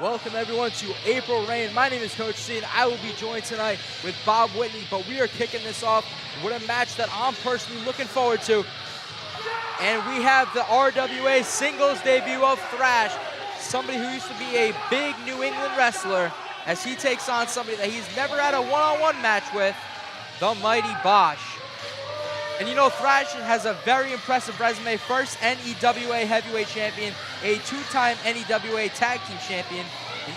Welcome everyone to April Rain. My name is Coach C and I will be joined tonight with Bob Whitney, but we are kicking this off with a match that I'm personally looking forward to. And we have the RWA singles debut of Thrash, somebody who used to be a big New England wrestler, as he takes on somebody that he's never had a one-on-one match with, the mighty Bosch. And you know, Thrash has a very impressive resume. First NEWA heavyweight champion, a two-time NEWA tag team champion,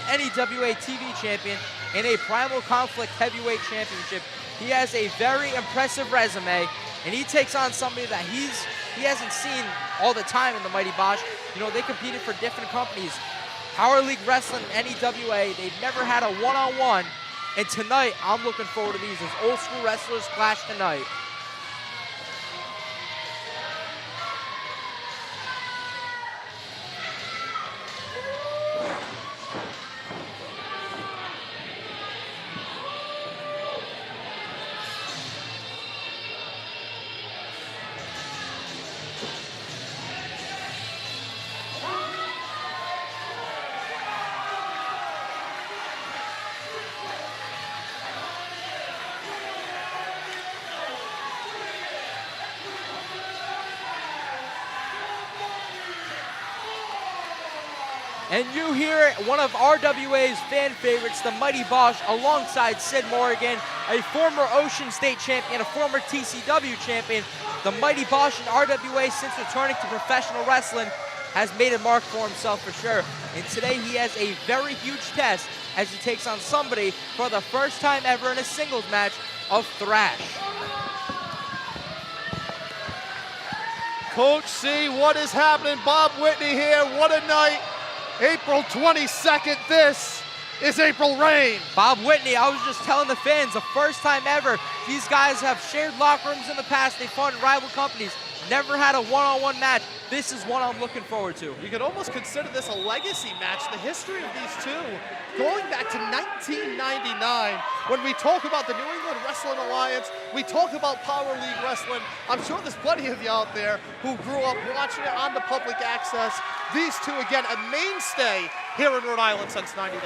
an NEWA TV champion, and a Primal Conflict heavyweight championship. He has a very impressive resume, and he takes on somebody that he hasn't seen all the time in the mighty Bosch. You know, they competed for different companies. Power League Wrestling and NEWA, they've never had a one-on-one. And tonight, I'm looking forward to these as old school wrestlers clash tonight. And you hear one of RWA's fan favorites, the mighty Bosch, alongside Sid Morgan, a former Ocean State champion, a former TCW champion. The mighty Bosch in RWA, since returning to professional wrestling, has made a mark for himself for sure. And today he has a very huge test as he takes on somebody for the first time ever in a singles match of Thrash. Coach C, what is happening? Bob Whitney here, what a night. April 22nd, this is April Rain. Bob Whitney, I was just telling the fans, the first time ever, these guys have shared locker rooms in the past, they fought in rival companies, never had a one-on-one match. This is one I'm looking forward to. You could almost consider this a legacy match. The history of these two, going back to 1999, when we talk about the New England Wrestling Alliance, we talk about Power League Wrestling. I'm sure there's plenty of you out there who grew up watching it on the public access. These two, again, a mainstay here in Rhode Island since '99.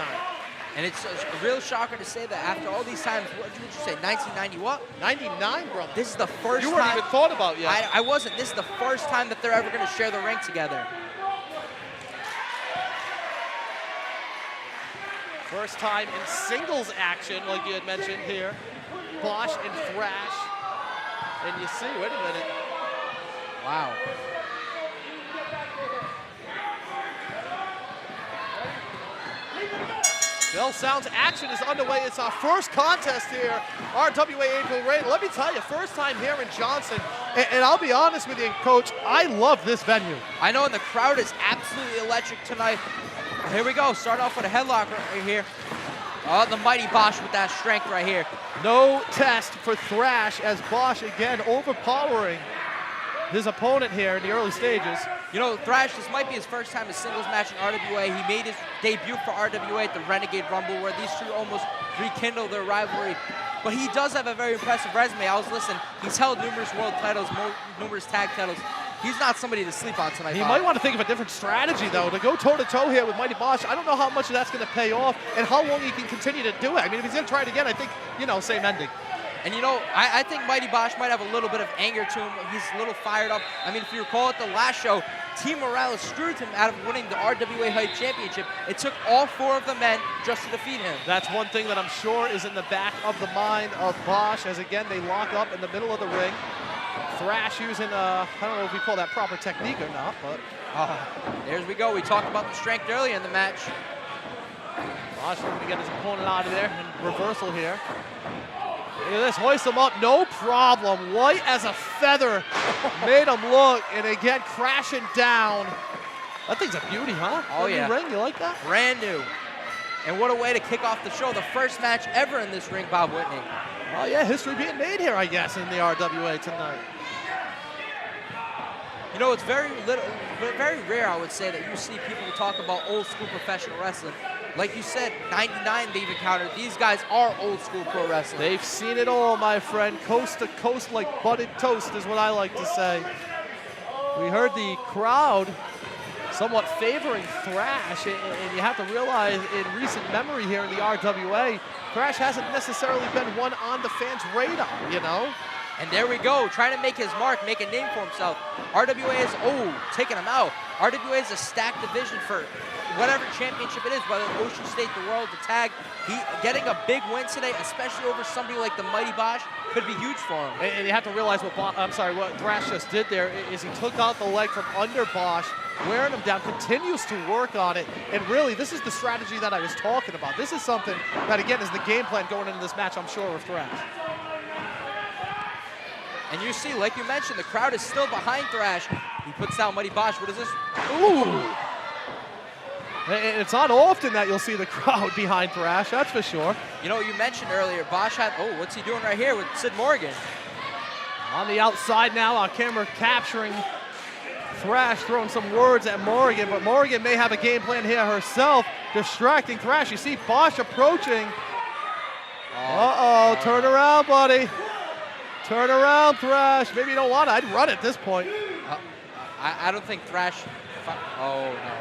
And it's a real shocker to say that after all these times, what did you say, 1990 what? 99, bro. This is the first time. You weren't even thought about yet. I wasn't. This is the first time that they're ever going to share the ring together. First time in singles action, like you had mentioned here. Bosch and Thrash. And you see, wait a minute. Wow. Bell sounds, action is underway. It's our first contest here, RWA April Rain. Let me tell you, first time here in Johnston, and I'll be honest with you, Coach, I love this venue. I know, and the crowd is absolutely electric tonight. Here we go, start off with a headlock right here. Oh, the mighty Bosch with that strength right here. No test for Thrash as Bosch, again, overpowering his opponent here in the early stages. You know, Thrash, this might be his first time in singles match in RWA. He made his debut for RWA at the Renegade Rumble, where these two almost rekindled their rivalry. But he does have a very impressive resume. I was listening. He's held numerous world titles, numerous tag titles. He's not somebody to sleep on tonight. He might want to think of a different strategy, though, to go toe-to-toe here with mighty Bosch. I don't know how much of that's going to pay off and how long he can continue to do it. I mean, if he's going to try it again, I think, you know, same ending. And you know, I think mighty Bosch might have a little bit of anger to him. He's a little fired up. I mean, if you recall at the last show, Team Morales screwed him out of winning the RWA Hype Championship. It took all four of the men just to defeat him. That's one thing that I'm sure is in the back of the mind of Bosch, as again, they lock up in the middle of the ring. Thrash using, I don't know if we call that proper technique or not, but. There we go. We talked about the strength earlier in the match. Bosch looking to get his opponent out of there in reversal here. Look at this, hoist him up, no problem. Light as a feather, made him look, and again, crashing down. That thing's a beauty, huh? Oh, yeah. New ring, you like that? Brand new. And what a way to kick off the show. The first match ever in this ring, Bob Whitney. Oh, yeah, history being made here, I guess, in the RWA tonight. You know, it's very rare, I would say, that you see people talk about old school professional wrestling. Like you said, 99 they've encountered. These guys are old school pro wrestling. They've seen it all, my friend. Coast to coast like buttered toast is what I like to say. We heard the crowd somewhat favoring Thrash, and you have to realize in recent memory here in the RWA, Thrash hasn't necessarily been one on the fans' radar, you know? And there we go, trying to make his mark, make a name for himself. RWA is, taking him out. RWA is a stacked division for whatever championship it is, whether Ocean State, the World, the Tag. Getting a big win today, especially over somebody like the Mighty Bosch, could be huge for him. And you have to realize what Thrash just did there is he took out the leg from under Bosch, wearing him down, continues to work on it, and really, this is the strategy that I was talking about. This is something that, again, is the game plan going into this match, I'm sure, with Thrash. And you see, like you mentioned, the crowd is still behind Thrash. He puts down Mighty Bosch. What is this? Ooh! And it's not often that you'll see the crowd behind Thrash, that's for sure. You know, you mentioned earlier, Bosch had, what's he doing right here with Sid Morgan? On the outside now, our camera capturing Thrash, throwing some words at Morgan, but Morgan may have a game plan here herself, distracting Thrash. You see Bosch approaching. Uh-oh, turn around, buddy. Turn around, Thrash. Maybe you don't want to. I'd run at this point. I don't think Thrash. Oh, no.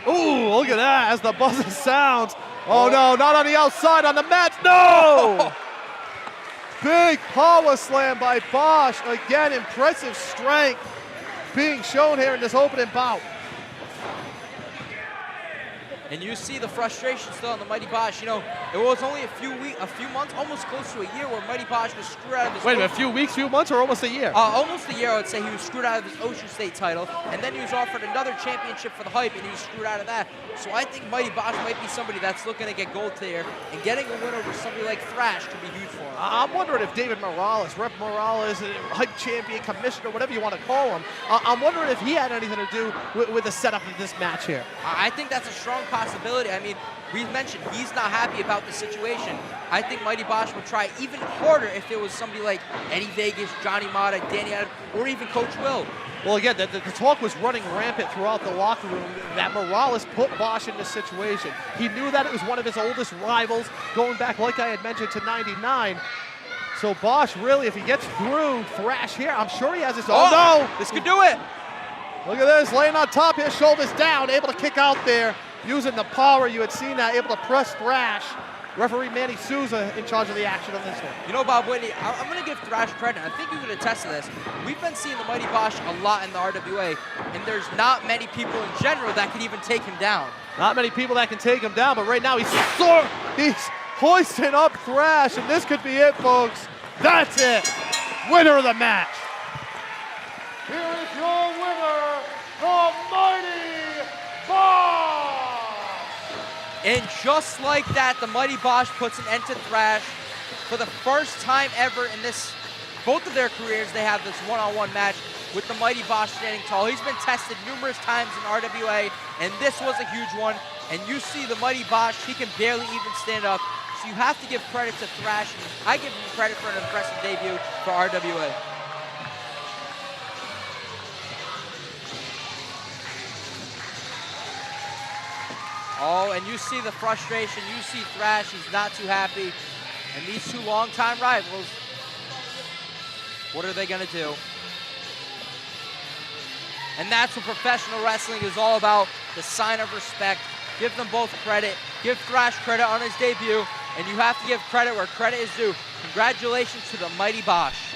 Ooh, look at that as the buzzer sounds. Oh, no, not on the outside, on the mat. No! Big power slam by Bosch. Again, impressive strength being shown here in this opening bout. And you see the frustration still on the Mighty Bosch. You know, it was only a few months, almost close to a year, where Mighty Bosch was screwed out of his. Wait a minute, a few weeks, few months, or almost a year? Almost a year, I would say. He was screwed out of his Ocean State title, and then he was offered another championship for the Hype, and he was screwed out of that. So I think Mighty Bosch might be somebody that's looking to get gold here, and getting a win over somebody like Thrash could be huge for him. I'm wondering if David Morales, Rep Morales, Hype champion, commissioner, whatever you want to call him, I'm wondering if he had anything to do with the setup of this match here. I think that's a strong possibility. I mean, we mentioned he's not happy about the situation. I think Mighty Bosch would try even harder if it was somebody like Eddie Vegas, Johnny Mata, Danny Adams, or even Coach Will. Well, again, the talk was running rampant throughout the locker room that Morales put Bosch in this situation. He knew that it was one of his oldest rivals, going back, like I had mentioned, to '99. So Bosch, really, if he gets through Thrash here, I'm sure he has his. Oh no! This could do it. Look at this, laying on top here, shoulders down, able to kick out there. Using the power, you had seen that, able to press Thrash. Referee Manny Souza in charge of the action on this one. You know, Bob Whitney, I'm going to give Thrash credit. I think you can attest to this. We've been seeing the Mighty Bosch a lot in the RWA, and there's not many people in general that can even take him down. Not many people that can take him down, but right now he's hoisting up Thrash, and this could be it, folks. That's it. Winner of the match. Here is your winner, the Mighty Bosch. And just like that, the Mighty Bosch puts an end to Thrash. For the first time ever in both of their careers, they have this one-on-one match with the Mighty Bosch standing tall. He's been tested numerous times in RWA, and this was a huge one. And you see the Mighty Bosch, he can barely even stand up. So you have to give credit to Thrash, and I give him credit for an impressive debut for RWA. Oh, and you see the frustration. You see Thrash, he's not too happy. And these two longtime rivals, what are they gonna do? And that's what professional wrestling is all about, the sign of respect. Give them both credit. Give Thrash credit on his debut, and you have to give credit where credit is due. Congratulations to the Mighty Bosch.